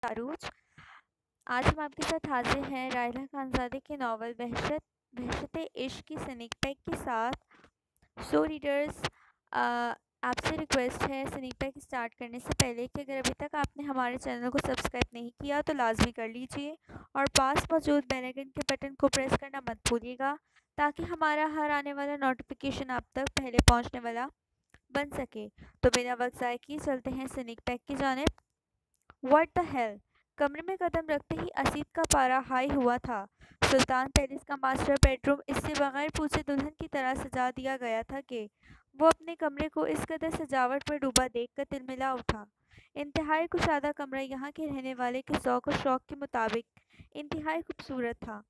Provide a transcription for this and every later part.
आरूज। आज हम आपके साथ हाजिर हैं रायला खानज़ादे के नावल वहशत इश्क की स्नीक पैक के साथ। सो रीडर्स, आपसे रिक्वेस्ट है स्नीक पैक स्टार्ट करने से पहले कि अगर अभी तक आपने हमारे चैनल को सब्सक्राइब नहीं किया तो लाजमी कर लीजिए और पास मौजूद बेल आइकन के बटन को प्रेस करना मत भूलिएगा ताकि हमारा हर आने वाला नोटिफिकेशन आप तक पहले पहुंचने वाला बन सके। तो बिना वक्त ज़ाय किए चलते हैं स्नीक पैक की जानिब। What the hell! कमरे में कदम रखते ही असीद का पारा हाई हुआ था। सुल्तान पैलेस का मास्टर बेडरूम इससे बगैर पूछे दुल्हन की तरह सजा दिया गया था कि वो अपने कमरे को इस कदर सजावट में डूबा देखकर तिलमिला उठा। इंतहाई कुशादा कमरा यहाँ के रहने वाले के ज़ौक़ और शौक़ के मुताबिक इंतहाई खूबसूरत था।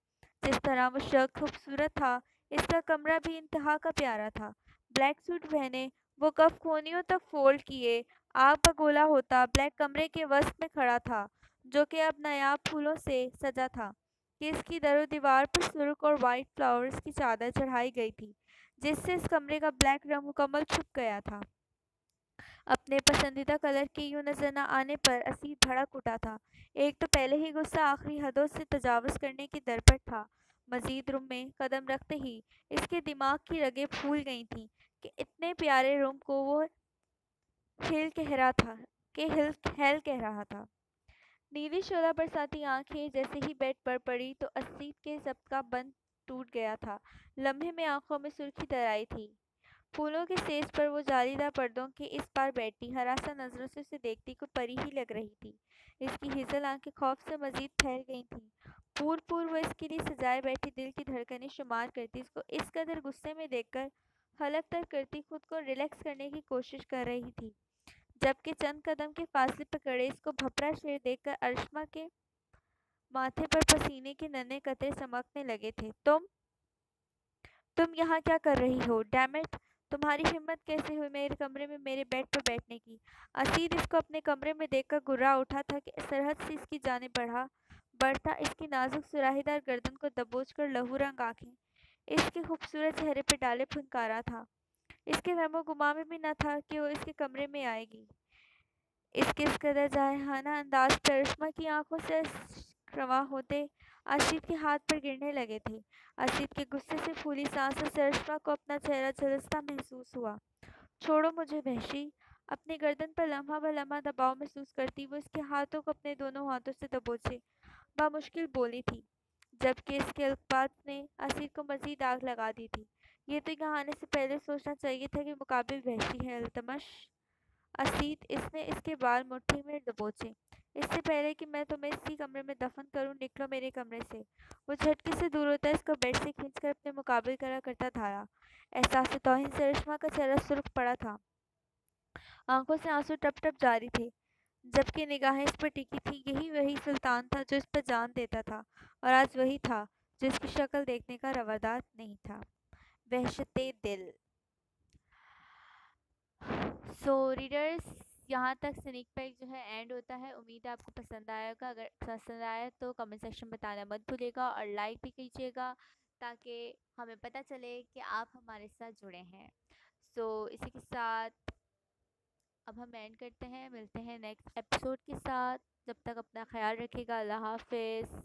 जिस तरह वो शख्स खूबसूरत था, इसका कमरा भी इंतहा का प्यारा था। ब्लैक सूट पहने, वो कफ कोहनियों तक फोल्ड किए आग बगोला होता ब्लैक कमरे के वसत में खड़ा था, जो कि अब नायाब फूलों से सजा था कि इसकी दरो दीवार पर सुर्ख और वाइट फ्लावर्स की चादर चढ़ाई गई थी, जिससे इस कमरे का ब्लैक रंग मुकम्मल छुप गया था। अपने पसंदीदा कलर के यूं नजर न आने पर असीर भड़क उठा था। एक तो पहले ही गुस्सा आखिरी हदों से तजावज़ करने की दर पर था। मजीद रूम में कदम रखते ही इसके दिमाग की रगें फूल गई थीं कि इतने प्यारे रूम को वो हिल कह रहा था हिल हेल कह रहा था। नीली शोला बरसाती आंखें जैसे ही बेड पर पड़ी तो असीब के ज़ब्ता बंद टूट गया था। लम्हे में आंखों में सुर्खी दर आई थी। फूलों के सेज पर वो जालीदार पर्दों के इस पार बैठी हरासा नजरों से उसे देखती को परी ही लग रही थी। इसकी हिजल आंखें खौफ से मजीद फैल गई थीं। पूर्व पूर्व वो इसके लिए सजाए बैठी दिल की धड़कनें शुमार करती, इसको इस कदर गुस्से में देखकर हलक तर करती, खुद को रिलैक्स करने की कोशिश कर रही थी, जबकि चंद कदम के फासले पर खड़े इसको भपरा शेर देखकर अरिश्मा के माथे पर पसीने के नन्हे कतरे चमकने लगे थे। तुम यहाँ क्या कर रही हो? Damn it! तुम्हारी हिम्मत कैसे हुई मेरे कमरे में मेरे बेड पर बैठने की? असीद इसको अपने कमरे में देखकर गुर्रा उठा था कि सरहद से इसकी जानिब बढ़ता इसकी नाजुक सुराहीदार गर्दन को दबोच कर लहू रंग आंखें इसके खूबसूरत चेहरे पर डाले फुनकारा था। इसके वहमो गुमान में भी न था कि वो इसके कमरे में आएगी। इसके इस कदर जाहिराना अंदाज पर अरिश्मा की आंखों से रवा होते असीद के हाथ पर गिरने लगे थे। असीद के गुस्से से फूली सांसों से अरिश्मा को अपना चेहरा झुलसता महसूस हुआ। छोड़ो मुझे वहशी! अपनी गर्दन पर लम्हा ब लम्हा दबाव महसूस करती वो इसके हाथों को अपने दोनों हाथों से दबोचे बामुश्किल बोली थी, जबकि इसके अल्फाज ने असीद को मजीद आग लगा दी थी। ये तो यहाँ आने से पहले सोचना चाहिए था कि मुकाबिल वहशी है अल्तमश। असीद, इसने इसके बाल मुट्ठी में दबोचे। इससे पहले कि मैं तुम्हें इसी कमरे में दफन करूं, निकलो मेरे कमरे से। वो झटके से दूर होता इसको बेड से खींचकर अपने मुकाबिल करा करता था। एहसास तौहीन से रेशमा का चेहरा सुर्ख पड़ा था, आंखों से आंसू टप टप जारी थे, जबकि निगाहें इस पर टिकी थी। यही वही सुल्तान था जो इस पर जान देता था, और आज वही था जो इसकी शक्ल देखने का रवादार नहीं था। वहशते दिल। सो रीडर्स, यहाँ तक स्नीक पैक जो है एंड होता है। उम्मीद है आपको पसंद आएगा। अगर पसंद आया तो कमेंट सेक्शन में बताना मत भूलिएगा और लाइक भी कीजिएगा ताकि हमें पता चले कि आप हमारे साथ जुड़े हैं। सो इसी के साथ अब हम एंड करते हैं, मिलते हैं नेक्स्ट एपिसोड के साथ। जब तक अपना ख्याल रखिएगा। अल्लाह हाफिज़।